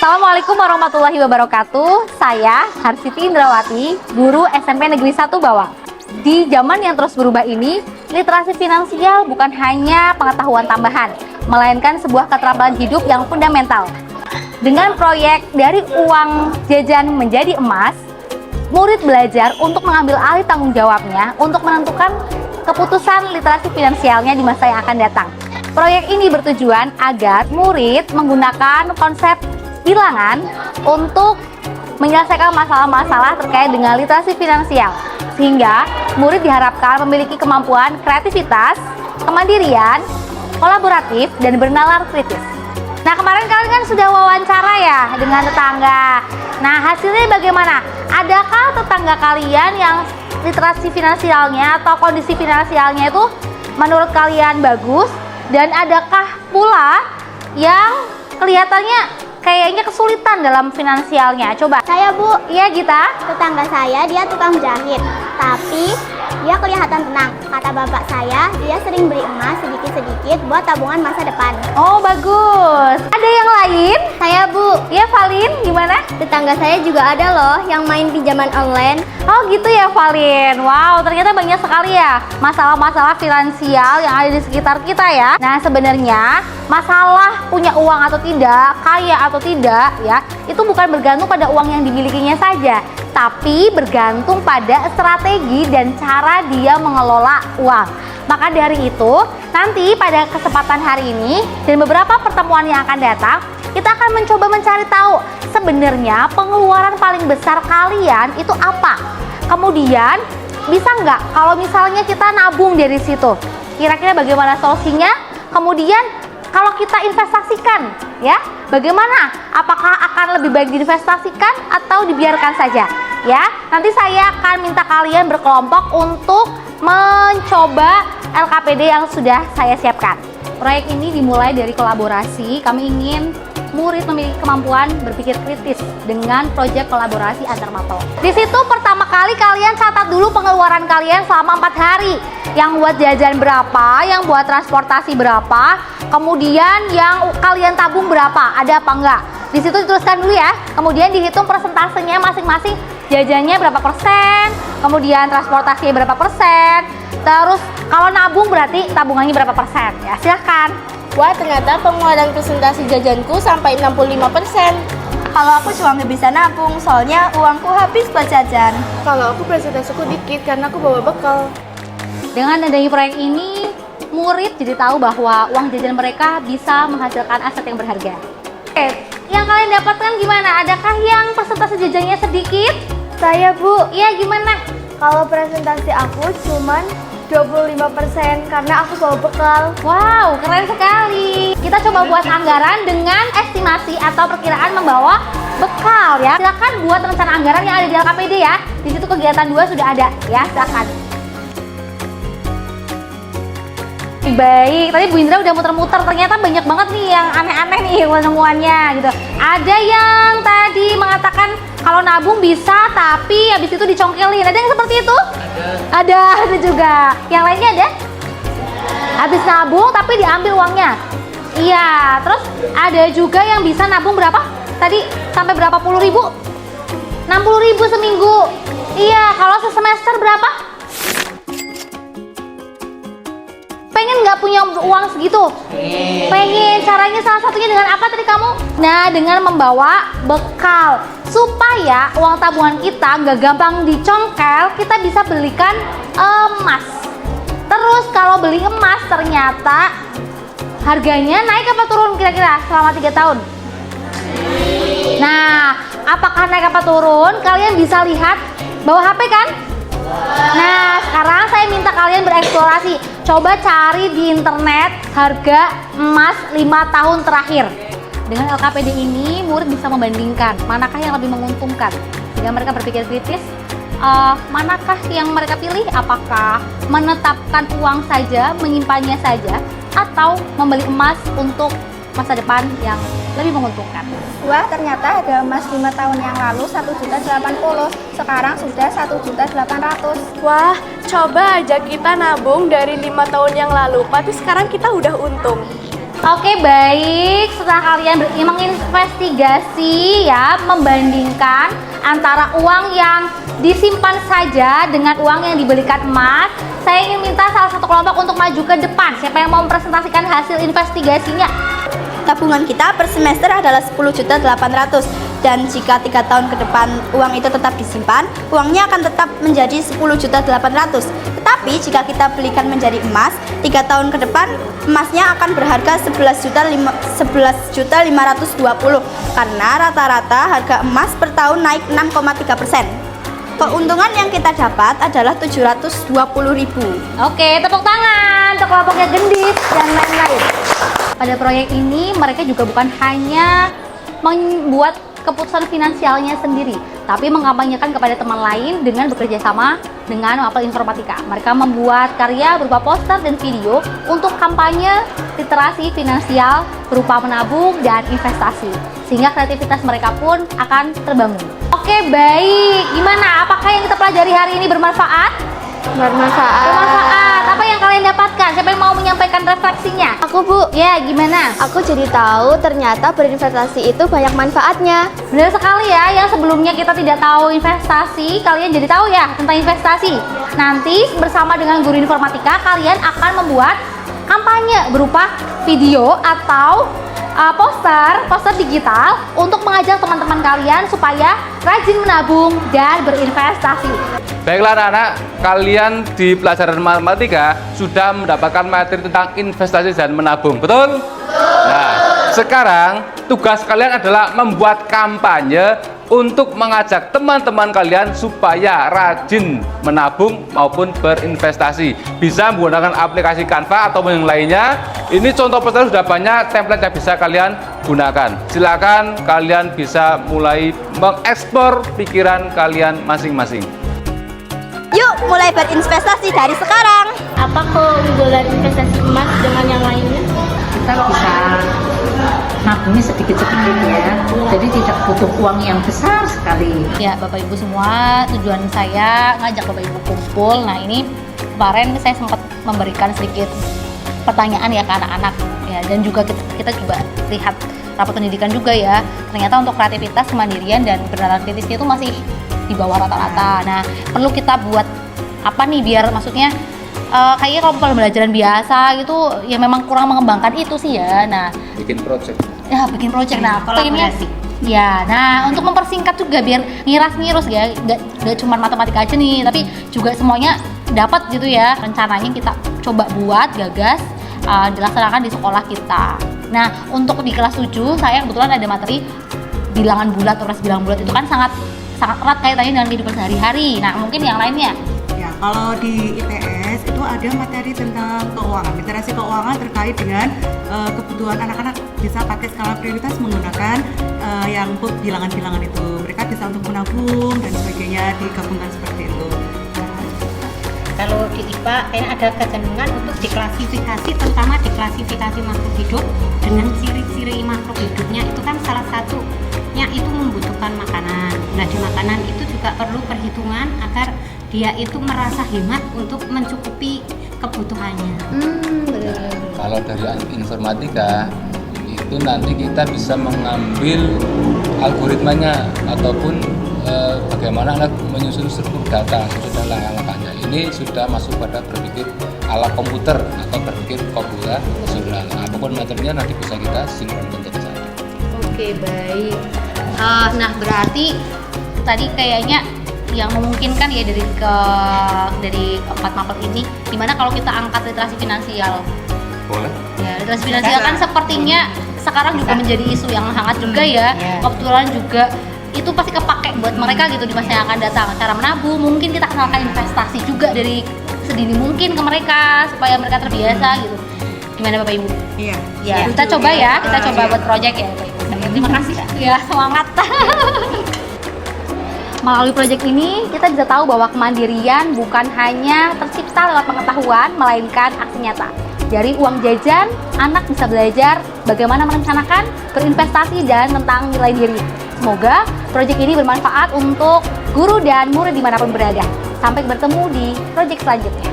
Assalamualaikum warahmatullahi wabarakatuh. Saya Harsiti Indrawati, guru SMP Negeri 1 Bawang. Di zaman yang terus berubah ini, literasi finansial bukan hanya pengetahuan tambahan, melainkan sebuah keterampilan hidup yang fundamental. Dengan proyek dari uang jajan menjadi emas, murid belajar untuk mengambil alih tanggung jawabnya untuk menentukan keputusan literasi finansialnya di masa yang akan datang. Proyek ini bertujuan agar murid menggunakan konsep bilangan untuk menyelesaikan masalah-masalah terkait dengan literasi finansial, sehingga murid diharapkan memiliki kemampuan kreativitas, kemandirian, kolaboratif, dan bernalar kritis. Nah, kemarin kalian kan sudah wawancara ya dengan tetangga. Nah, hasilnya bagaimana? Adakah tetangga kalian yang literasi finansialnya atau kondisi finansialnya itu menurut kalian bagus? Dan adakah pula yang kelihatannya kayaknya kesulitan dalam finansialnya? Coba. Saya, Bu. Iya, Gita. Tetangga saya dia tukang jahit, tapi dia kelihatan tenang. Kata bapak saya, dia sering beli emas sedikit-sedikit buat tabungan masa depan. Oh, bagus. Ada yang lain? Saya, Bu. Iya, Valin, gimana? Tetangga saya juga ada loh yang main pinjaman online. Oh, gitu ya, Valin. Wow, ternyata banyak sekali ya masalah-masalah finansial yang ada di sekitar kita ya. Nah, sebenarnya masalah punya uang atau tidak, kaya atau tidak ya, itu bukan bergantung pada uang yang dimilikinya saja, tapi bergantung pada strategi dan cara dia mengelola uang. Maka dari itu, nanti pada kesempatan hari ini dan beberapa pertemuan yang akan datang, kita akan mencoba mencari tahu sebenarnya pengeluaran paling besar kalian itu apa. Kemudian, bisa nggak kalau misalnya kita nabung dari situ? Kira-kira bagaimana solusinya? Kemudian, kalau kita investasikan, ya, bagaimana? Apakah akan lebih baik diinvestasikan atau dibiarkan saja? Ya, nanti saya akan minta kalian berkelompok untuk mencoba LKPD yang sudah saya siapkan. Proyek ini dimulai dari kolaborasi. Kami ingin murid memiliki kemampuan berpikir kritis dengan proyek kolaborasi antar mapel. Di situ pertama kali kalian catat dulu pengeluaran kalian selama 4 hari. Yang buat jajan berapa, yang buat transportasi berapa, kemudian yang kalian tabung berapa, ada apa enggak. Di situ dituliskan dulu ya. Kemudian dihitung persentasenya masing-masing. Jajannya berapa persen, kemudian transportasinya berapa persen, terus kalau nabung berarti tabungannya berapa persen. Ya, silahkan. Wah, ternyata pengeluaran presentasi jajanku sampai 65%. Kalau aku cuma nggak bisa nabung, soalnya uangku habis buat jajan. Kalau aku presentasiku dikit karena aku bawa bekal. Dengan adanya proyek ini, murid jadi tahu bahwa uang jajan mereka bisa menghasilkan aset yang berharga. Oke, yang kalian dapatkan gimana? Adakah yang persentase jajannya sedikit? Saya, Bu. Iya, gimana? Kalau presentasi aku cuman 25% karena aku bawa bekal. Wow, keren sekali. Kita coba buat anggaran dengan estimasi atau perkiraan membawa bekal ya. Silakan buat rencana anggaran yang ada di LKPD ya. Di situ kegiatan 2 sudah ada ya, silakan. Baik, tadi Bu Indra udah muter-muter, ternyata banyak banget nih yang aneh-aneh nih penemuannya gitu. Ada yang tadi mengatakan kalau nabung bisa tapi habis itu dicongkelin. Ada yang seperti itu? Ada juga. Yang lainnya ada? Habis nabung tapi diambil uangnya. Iya, terus ada juga yang bisa nabung berapa? Tadi sampai berapa puluh ribu? 60.000 seminggu. Iya, kalau sesemester berapa? Pengen nggak punya uang segitu? Pengen. Caranya salah satunya dengan apa tadi kamu? Nah, dengan membawa bekal supaya uang tabungan kita nggak gampang dicongkel, kita bisa belikan emas. Terus kalau beli emas ternyata harganya naik apa turun kira-kira selama 3 tahun? Nah, apakah naik apa turun? Kalian bisa lihat bawa HP kan? Nah, sekarang saya minta kalian bereksplorasi. Coba cari di internet harga emas 5 tahun terakhir. Dengan LKPD ini, murid bisa membandingkan manakah yang lebih menguntungkan. Sehingga mereka berpikir kritis, manakah yang mereka pilih? Apakah menetapkan uang saja, menyimpannya saja, atau membeli emas untuk masa depan yang lebih menguntungkan. Wah, ternyata harga emas 5 tahun yang lalu 1.080.000, sekarang sudah 1.800.000. Wah, coba aja kita nabung dari 5 tahun yang lalu, tapi sekarang kita udah untung. Oke, baik. Setelah kalian menginvestigasi ya, membandingkan antara uang yang disimpan saja dengan uang yang dibelikan emas, saya ingin minta salah satu kelompok untuk maju ke depan. Siapa yang mau mempresentasikan hasil investigasinya? Tabungan kita per semester adalah 10.800.000 dan jika 3 tahun ke depan uang itu tetap disimpan, uangnya akan tetap menjadi 10.800.000. Tetapi jika kita belikan menjadi emas, 3 tahun ke depan emasnya akan berharga 11.520 karena rata-rata harga emas per tahun naik 6,3%. Keuntungan yang kita dapat adalah 720.000. Oke, tepuk tangan untuk kelompoknya Gendis dan lain-lain. Pada proyek ini mereka juga bukan hanya membuat keputusan finansialnya sendiri, tapi mengkampanyekan kepada teman lain dengan bekerja sama dengan Mapel Informatika. Mereka membuat karya berupa poster dan video untuk kampanye literasi finansial berupa menabung dan investasi, sehingga kreativitas mereka pun akan terbangun. Oke, baik. Gimana? Apakah yang kita pelajari hari ini bermanfaat? Bermanfaat. Apa yang kalian dapatkan? Siapa yang mau menyampaikan refleksinya? Aku, Bu. Ya, gimana? Aku jadi tahu ternyata berinvestasi itu banyak manfaatnya. Benar sekali ya, yang sebelumnya kita tidak tahu investasi, kalian jadi tahu ya tentang investasi. Nanti bersama dengan guru informatika, kalian akan membuat kampanye berupa video atau poster digital untuk mengajak teman-teman kalian supaya rajin menabung dan berinvestasi. Baiklah anak-anak, kalian di pelajaran matematika sudah mendapatkan materi tentang investasi dan menabung, betul? Nah, sekarang tugas kalian adalah membuat kampanye untuk mengajak teman-teman kalian supaya rajin menabung maupun berinvestasi. Bisa menggunakan aplikasi Canva atau yang lainnya. Ini contoh poster sudah banyak, template yang bisa kalian gunakan. Silakan kalian bisa mulai mengekspor pikiran kalian masing-masing. Yuk mulai berinvestasi dari sekarang. Apa keunggulan investasi emas dengan yang lainnya? Kita bisa nabungnya sedikit-sedikit ya, jadi tidak butuh uang yang besar sekali. Ya, Bapak Ibu semua, tujuan saya ngajak Bapak Ibu kumpul. Nah, ini kemarin saya sempat memberikan sedikit pertanyaan ya ke anak-anak ya, dan juga kita juga lihat rapat pendidikan juga ya. Ternyata untuk kreativitas, kemandirian dan kebenaran kritisnya itu masih di bawah rata-rata. Nah, perlu kita buat apa nih biar maksudnya kayaknya kalau pembelajaran biasa gitu ya memang kurang mengembangkan itu sih ya. Nah, bikin project. Nah, kolaborasi. Ya, nah untuk mempersingkat juga biar ngiras-ngirus ya, nggak cuma matematika aja nih, tapi juga semuanya dapat gitu ya. Rencananya kita coba buat, gagas, dilaksanakan di sekolah kita. Nah, untuk di kelas 7 saya kebetulan ada materi bilangan bulat, operasi bilangan bulat itu kan sangat erat kaitannya dengan kehidupan sehari-hari. Nah, mungkin yang lainnya. Ya, kalau di IPS itu ada materi tentang keuangan, literasi keuangan terkait dengan kebutuhan anak-anak bisa pakai skala prioritas menggunakan yang bilangan-bilangan itu. Mereka bisa untuk menabung dan sebagainya, digabungkan seperti itu. Kalau di IPA kayaknya ada kecenderungan untuk diklasifikasi, terutama diklasifikasi makhluk hidup dengan ciri-ciri makhluk hidupnya itu kan salah satunya itu membutuhkan makanan. Nah, di makanan itu juga perlu perhitungan agar dia itu merasa hemat untuk mencukupi kebutuhannya. Kalau dari informatika itu nanti kita bisa mengambil algoritmanya ataupun bagaimana anak menyusun struktur data sesuai langkah-langkahnya. Ini sudah masuk pada berpikir ala komputer atau berpikir komputasional. Apapun materinya nanti bisa kita sinkronkan jadi satu. Oke, baik. Nah, berarti tadi kayaknya yang memungkinkan ya dari 4 mapel ini, dimana kalau kita angkat literasi finansial. Boleh. Ya, literasi finansial kan sepertinya sekarang juga menjadi isu yang hangat juga ya. Kebetulan juga itu pasti kepake buat mereka gitu di masa yang akan datang. Cara menabung, mungkin kita kenalkan investasi juga dari sedini mungkin ke mereka supaya mereka terbiasa gitu. Gimana Bapak Ibu? Iya. Ya, kita coba ya, kita coba buat project ya Bapak Ibu. Terima kasih ya, semangat. Melalui proyek ini, kita bisa tahu bahwa kemandirian bukan hanya tercipta lewat pengetahuan, melainkan aksi nyata. Dari uang jajan, anak bisa belajar bagaimana merencanakan, berinvestasi, dan tentang nilai diri. Semoga proyek ini bermanfaat untuk guru dan murid dimanapun berada. Sampai bertemu di proyek selanjutnya.